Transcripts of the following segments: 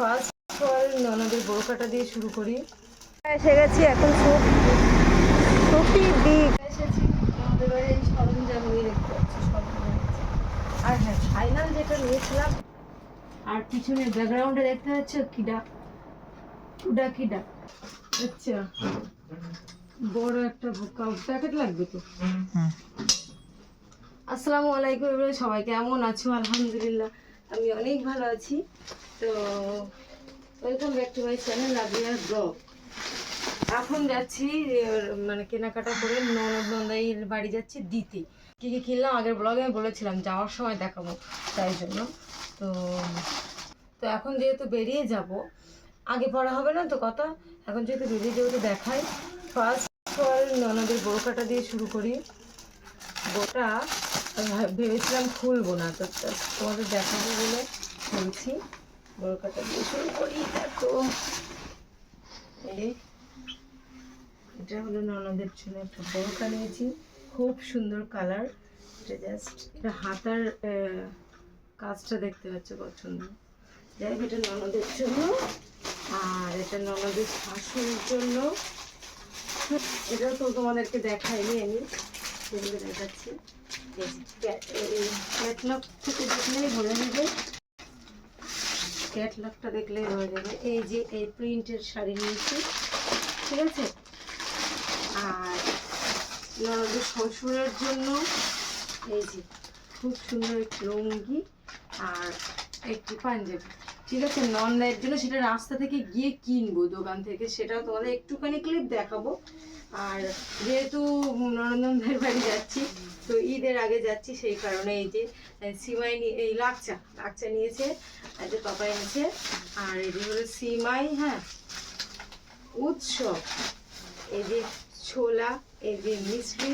First ফল ননদের বোরকাটা দিয়ে শুরু করি। এসে গেছি এখন সুপি বিগ এসেছি আমাদের বাড়ি। এই সরঞ্জাম নিয়ে দেখতে পাচ্ছি সব নিয়ে গেছি। আর হ্যাঁ, ফাইনাল যেটা নিয়েছিলাম, আর পিছনে ব্যাকগ্রাউন্ডে দেখতে পাচ্ছ কিডা কিডা। আচ্ছা, বড় একটা প্যাকেট লাগবে তো। আসসালামু আলাইকুম এভরিওয়ান, সবাই কেমন আছো? আলহামদুলিল্লাহ আমি অনেক ভালো আছি। তো welcome back to my channel রাবিয়ার ব্লগ। এখন যাচ্ছি মানে কেনাকাটা করে নন্দাইয়ের বাড়ি যাচ্ছি দিতে। কী কী কিনলাম আগের ব্লগে আমি বলেছিলাম যাওয়ার সময় দেখাবো, তাই জন্য। তো তো এখন যেহেতু বেরিয়ে যাব, আগে পড়া হবে না তো কথা, এখন যেহেতু বেরিয়ে যাবো তো দেখাই। ফার্স্ট ফল ননদের বোরকাটা দিয়ে শুরু করি। বোটা ভেবেছিলাম খুলবো না, তো তোমাদের দেখাবো বলে বলছি। বোরকাটা দিয়ে শুরু করি। তো এটা হলো ননদের জন্য একটা বোরকা নিয়েছি, খুব সুন্দর কালার। এটা জাস্ট এটা হাতার কাজটা দেখতে পাচ্ছ কত সুন্দর। যাই হোক, এটা ননদের জন্য, আর এটা ননদের শাশুড়ির জন্য। এটাও তো তোমাদেরকে দেখাইনি আমি, সেগুলো দেখাচ্ছি। ক্যাটলগ থেকে দেখলেই বোঝা যাবে, ক্যাটলগটা দেখলেই বোঝা যাবে। এই যে এই প্রিন্টের শাড়ি নিয়েছি, ঠিক আছে। আর ননদের শ্বশুরের জন্য এই যে খুব সুন্দর একটি লুঙ্গি আর একটি পাঞ্জাবি, ঠিক আছে। ননদের জন্য সেটা রাস্তা থেকে গিয়ে কিনবো দোকান থেকে, সেটাও তোমাদের একটুখানি ক্লিপ দেখাবো। আর যেহেতু ননদের বাড়ি যাচ্ছি, তো ঈদের আগে যাচ্ছি, সেই কারণে এই যে সিমাই এই লাকচা নিয়েছে, এই যে পাপা এনেছে। আর এটি হলো সিমাই, হ্যাঁ, উৎসব। এই যে ছোলা, এই যে মিশ্রি,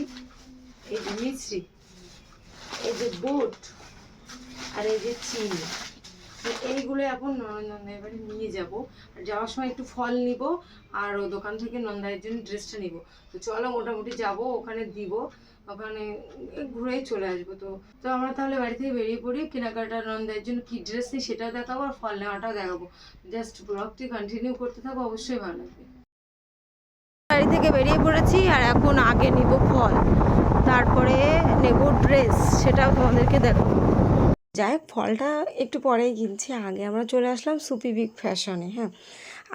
এই যে মিশ্রি, এই যে বুট, আর এই যে চিনি। এইগুলো এখন নন্দাইয়ের বাড়ি নিয়ে যাব। আর যাওয়ার সময় একটু ফল নিব, আর ও দোকান থেকে নন্দাইয়ের জন্য ড্রেসটা নিব। তো চলো মোটামুটি যাব, ওখানে দিব, ওখানে ঘুরেই চলে আসবো। তো আমরা তাহলে বাড়ি থেকে বেরিয়ে পড়ি। কেনাকাটা নন্দাইয়ের জন্য কী ড্রেস নিই সেটাও দেখাবো, আর ফল নেওয়াটাও দেখাবো। জাস্ট ব্লগটি কন্টিনিউ করতে থাকো, অবশ্যই ভালো লাগবে। বাড়ি থেকে বেরিয়ে পড়েছি, আর এখন আগে নিব ফল, তারপরে নেব ড্রেস, সেটাও তোমাদেরকে দেখাবো। যাই হোক, ফলটা একটু পরেই কিনছি, আগে আমরা চলে আসলাম সুপি বিগ ফ্যাশনে, হ্যাঁ।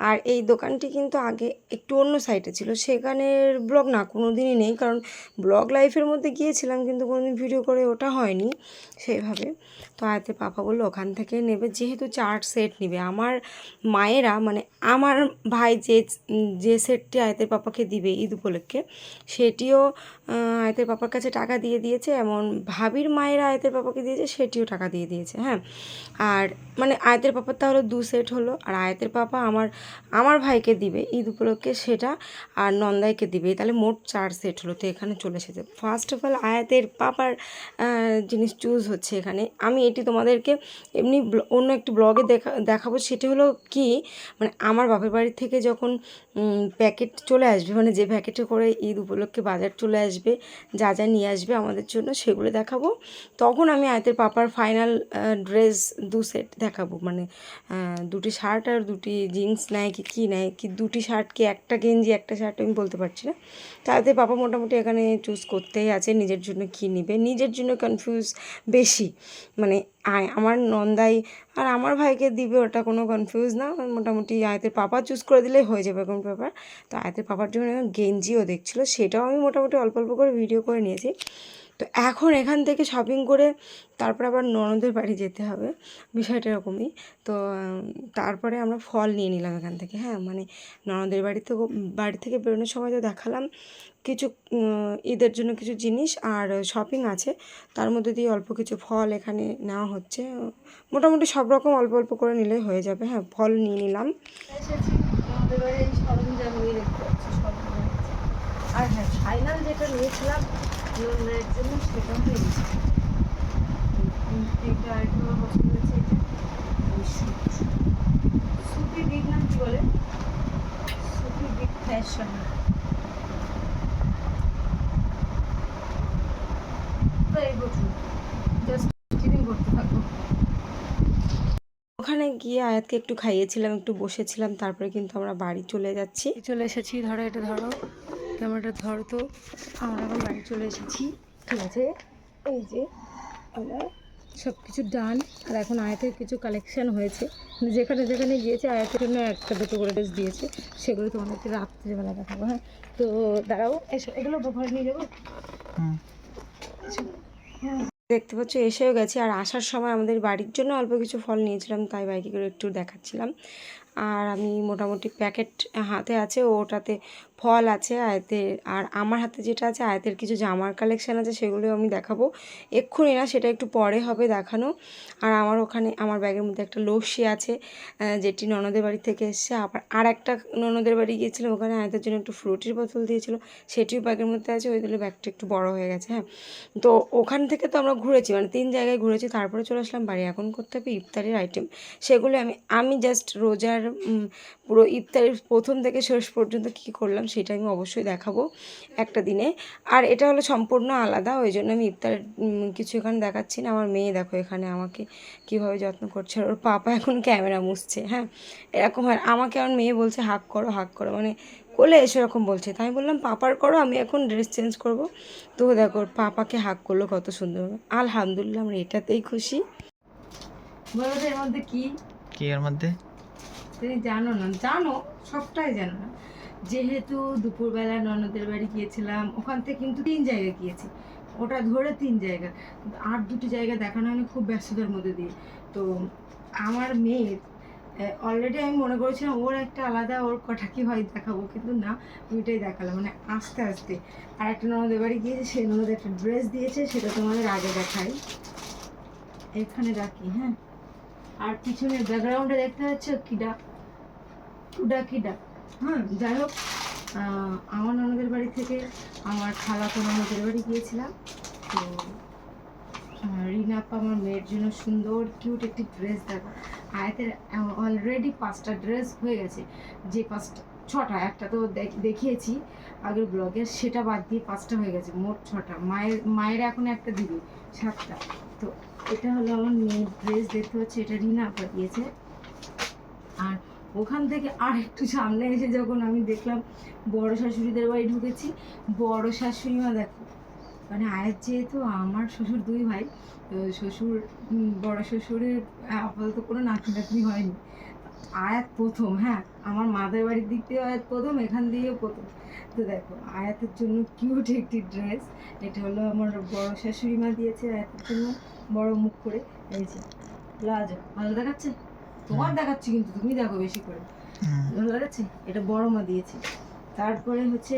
আর এই দোকানটি কিন্তু আগে একটু অন্য সাইডে ছিল, সেখানের ব্লগ না কোনো দিনই নেই, কারণ ব্লগ লাইফের মধ্যে গিয়েছিলাম কিন্তু কোনো দিন ভিডিও করে ওটা হয়নি সেইভাবে। তো আয়তে পাপা বললো ওখান থেকে নেবে, যেহেতু 4 সেট নেবে। আমার মায়েরা মানে আমার ভাই যে সেটটি আয়তের পাপাকে দিবে ঈদ উপলক্ষে, সেটিও আয়তের পাপার কাছে টাকা দিয়ে দিয়েছে, এমন ভাবির মায়েরা আয়তের পাপাকে দিয়েছে, সেটিও টাকা দিয়ে দিয়েছে, হ্যাঁ। আর মানে আয়তের পাপার তাহলে 2 সেট হলো, আর আয়তের পাপা আমার ভাইকে দিবে ঈদ উপলক্ষে সেটা, আর নন্দাইকে দিবে, তাহলে মোট 4 সেট হলো। তো এখানে চলে এসেছে। ফার্স্ট অফ অল আয়াতের পাপার জিনিস চুজ হচ্ছে এখানে। আমি এটি তোমাদেরকে এমনি অন্য একটি ব্লগে দেখাবো। সেটি হলো কি, মানে আমার বাপের বাড়ি থেকে যখন প্যাকেট চলে আসবে, মানে যে প্যাকেটে করে ঈদ উপলক্ষে বাজার চলে আসবে, যা যা নিয়ে আসবে আমাদের জন্য, সেগুলো দেখাবো। তখন আমি আয়তের পাপার ফাইনাল ড্রেস 2 সেট দেখাবো, মানে 2টি শার্ট আর 2টি জিন্স নেয় কি নেয়, কি 2টি শার্ট কি একটা গেঞ্জি একটা শার্ট, আমি বলতে পারছি না। তাতে পাপা মোটামুটি এখানে চুজ করতেই আছে নিজের জন্য কী নেবে, নিজের জন্য কনফিউজ বেশি। মানে আমার নন্দাই আর আমার ভাইকে দিবে, ওটা কোনো কনফিউজ না, মোটামুটি আয়তের পাপা চুজ করে দিলেই হয়ে যাবে কোনো ব্যাপার। তো আয়তের পাপার জন্য গেঞ্জিও দেখছিলো, সেটাও আমি মোটামুটি অল্প অল্প করে ভিডিও করে নিয়েছি। তো এখন এখান থেকে শপিং করে তারপর আবার ননদের বাড়ি যেতে হবে, বিষয়টা এরকমই। তো তারপরে আমরা ফল নিয়ে নিলাম এখান থেকে, হ্যাঁ। মানে ননদের বাড়ি থেকে বেরোনোর সময় তো দেখালাম কিছু ঈদের জন্য কিছু জিনিস আর শপিং আছে, তার মধ্যে দিয়ে অল্প কিছু ফল এখানে নেওয়া হচ্ছে। মোটামুটি সব রকম অল্প অল্প করে নিলেই হয়ে যাবে, হ্যাঁ। ফল নিয়ে নিলাম। এসেছি ননদের বাড়ি, এই সরঞ্জাম নিয়ে দেখতে পাচ্ছি সব। আর হ্যাঁ, ফাইনাল যেটা নিয়েছিলাম ননদের জন্য সেটাও নিয়েছি। এটা আরেকটু আমার পছন্দ হয়েছে, এটা সুপি বিগ নাম কি বলে, সুপি বিগ ফ্যাশন। জাস্ট করতে থাকবো। ওখানে গিয়ে আয়াতকে একটু খাইয়েছিলাম, একটু বসেছিলাম, তারপরে কিন্তু আমরা বাড়ি চলে যাচ্ছি। চলে এসেছি, ধরো এটা ধরো, ক্যামেরাটা ধরো। তো আমরা এখন বাড়ি চলে এসেছি, ঠিক আছে। এই যে আমরা সব কিছু ডান। আর এখন আয়াতের কিছু কালেকশান হয়েছে, যেখানে যেখানে গিয়েছে আয়াতের জন্য একটা দুটো করে ড্রেস দিয়েছে, সেগুলো তোমাদেরকে রাত্রিবেলা দেখাবো। হ্যাঁ, তো দাঁড়াও, এসো, এগুলো ঘরে নিয়ে যাবো। দেখতে পাচ্ছ এসেও গেছি। আর আসার সময় আমাদের বাড়ির জন্য অল্প কিছু ফল নিয়েছিলাম, তাই বাইকে করে একটু দেখাচ্ছিলাম। আর আমি মোটামুটি প্যাকেট হাতে আছে, ওটাতে ফল আছে আয়াতের। আর আমার হাতে যেটা আছে আয়াতের কিছু জামার কালেকশান আছে, সেগুলো আমি দেখাবো এক্ষুনি না, সেটা একটু পরে হবে দেখানো। আর আমার ওখানে আমার ব্যাগের মধ্যে একটা লস্যি আছে, যেটি ননদের বাড়ি থেকে এসছে। আবার আর একটা ননদের বাড়ি গিয়েছিলাম, ওখানে আয়াতের জন্য একটু ফ্রুটির বোতল দিয়েছিল, সেটিও ব্যাগের মধ্যে আছে। ওই দিলে ব্যাগটা একটু বড় হয়ে গেছে। হ্যাঁ, তো ওখান থেকে তো আমরা ঘুরেছি, মানে 3 জায়গায় ঘুরেছি, তারপরে চলে আসলাম বাড়ি। এখন করতে হবে ইফতারের আইটেম, সেগুলো আমি জাস্ট রোজার পুরো ইফতারের প্রথম থেকে শেষ পর্যন্ত কী করলাম সেটা আমি অবশ্যই দেখাবো একটা দিনে। আর এটা হলো সম্পূর্ণ আলাদা, ওই জন্য আমি ইফতারের কিছু এখানে দেখাচ্ছি না। আমার মেয়ে দেখো এখানে আমাকে কীভাবে যত্ন করছে, আর ওর পাপা এখন ক্যামেরা মুছছে। হ্যাঁ, এরকম হয়। আমাকে আমার মেয়ে বলছে হাক করো হাক করো, মানে কোলে এসে এরকম বলছে, তাই আমি বললাম পাপার করো, আমি এখন ড্রেস চেঞ্জ করব। তো দেখো পাপাকে হাক করলো কত সুন্দর। আলহামদুলিল্লাহ, আমরা এটাতেই খুশি। বলো তো এর মধ্যে কি কি এর মধ্যে? তুমি জানো না? জানো, সবটাই জানো না। যেহেতু দুপুরবেলা ননদের বাড়ি গিয়েছিলাম, ওখান থেকে কিন্তু 3 জায়গায় গিয়েছি, ওটা ধরে 3 জায়গা, আর 2টি জায়গা দেখানো হয়নি, খুব ব্যস্ততার মধ্যে দিয়ে। তো আমার মেয়ের অলরেডি আমি মনে করেছিলাম ওর একটা আলাদা, ওর কটা কি হয় দেখাবো, কিন্তু না, ওইটাই দেখালাম। মানে আস্তে আস্তে আর একটা ননদের বাড়ি গিয়েছে, সেই ননদের একটা ড্রেস দিয়েছে, সেটা তোমাদের আগে দেখাই, এখানে রাখি। হ্যাঁ, আর পিছনের ব্যাকগ্রাউন্ডে দেখতে পাচ্ছ কিডা কিডা। হ্যাঁ, যাই হোক, আমার ননদের বাড়ি থেকে আমার খালাতো ননদের বাড়ি গিয়েছিলাম। তো রিনা আপা আমার মেয়ের জন্য সুন্দর কিউট একটি ড্রেস দেখো। আয়াতের অলরেডি 5টা ড্রেস হয়ে গেছে, যে 6টা, একটা তো দেখিয়েছি আগের ব্লগে, সেটা বাদ দিয়ে 5টা হয়ে গেছে, মোট 6টা। মায়ের এখন একটা দিবি, 7টা। তো এটা হলো আমার মেয়ের ড্রেস, দেখতে পাচ্ছি, এটা রিনা আপা দিয়েছে। আর ওখান থেকে আর একটু সামনে এসে যখন আমি দেখলাম বড় শাশুড়িদের বাড়ি ঢুকেছি, বড় শাশুড়ি মা দেখো, মানে আয়াত যেহেতু আমার শ্বশুর 2 ভাই, তো শ্বশুর বড় শ্বশুরের আপাতত কোনো নাতনি হয়নি, আয়াত প্রথম। হ্যাঁ, আমার মাদের বাড়ির দিক থেকে আয়াত প্রথম, এখান দিয়েও প্রথম। তো দেখো আয়াতের জন্য কিউট একটি ড্রেস, এটা হলো আমার বড় শাশুড়ি মা দিয়েছে আয়াতের জন্য, বড় মুখ করে। এই যে লাজো, ভালো দেখাচ্ছে? তোমার দেখাচ্ছি কিন্তু তুমি দেখো বেশি করে, ভালো দেখাচ্ছে? এটা বড় মা দিয়েছে। তারপরে হচ্ছে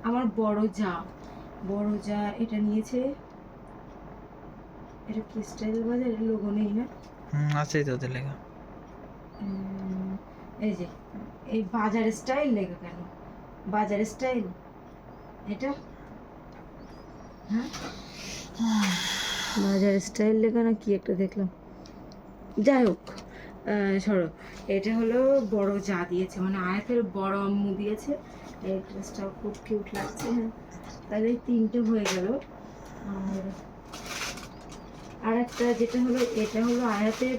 আমার বড় যা এটা নিয়েছে, এটা কি স্টাইল বাজারের লোগো নেই না? আছে তো ওদের লেখা। এই যে এই বাজার স্টাইল লেখা, কেন বাজার স্টাইল এটা? হ্যাঁ, বাজার স্টাইল লেখা না কি একটা দেখলাম, যাই হোক, সরো। এটা হলো বড় যা দিয়েছে, মানে আয়াতের বড় আম্মু দিয়েছে। এই ড্রেসটাও খুব কিউট লাগছে। হ্যাঁ, তাহলে এই 3টে হয়ে গেল। আর একটা যেটা হলো, এটা হলো আয়াতের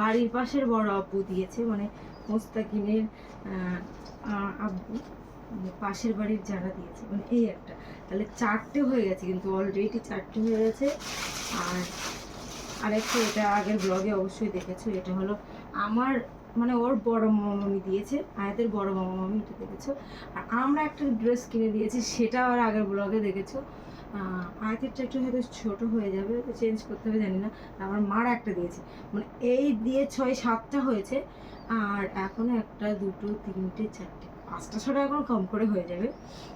বাড়ির পাশের বড় আব্বু দিয়েছে, মানে মোস্তাকিনের আব্বু, পাশের বাড়ির যারা দিয়েছে, মানে এই একটা। তাহলে 4টে হয়ে গেছে, কিন্তু অলরেডি 4টে হয়ে গেছে। আর আরেকটা, এটা আগের ব্লগে অবশ্যই দেখেছো, এটা হলো আমার, মানে ওর বড় মামি দিয়েছে, আয়াতের বড় মামি, এটা দেখেছো। আর আমরা একটা ড্রেস কিনে দিয়েছি, সেটা আর আগের ব্লগে দেখেছো। আয়াতেরটা একটু হয়তো ছোটো হয়ে যাবে, চেঞ্জ করতে হবে জানি না। আমার মার একটা দিয়েছে, মানে এই দিয়ে 6-7টা হয়েছে। আর এখনও 1, 2, 3, 4, 5টা 6টা এখন কম করে হয়ে যাবে।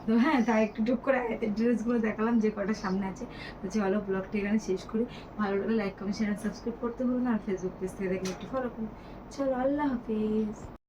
তো হ্যাঁ, তাই একটু টুক করে আয়াতের ড্রেসগুলো দেখালাম, যে কটা সামনে আছে। তো চলো ব্লগটা এখানে শেষ করি। ভালো লাগলে লাইক, কমেন্ট, শেয়ার, সাবস্ক্রাইব করতে ভুলো না। আর ফেসবুক পেজ থেকে দেখলে একটু ফলো করুন। চলো, আল্লাহ হাফিজ।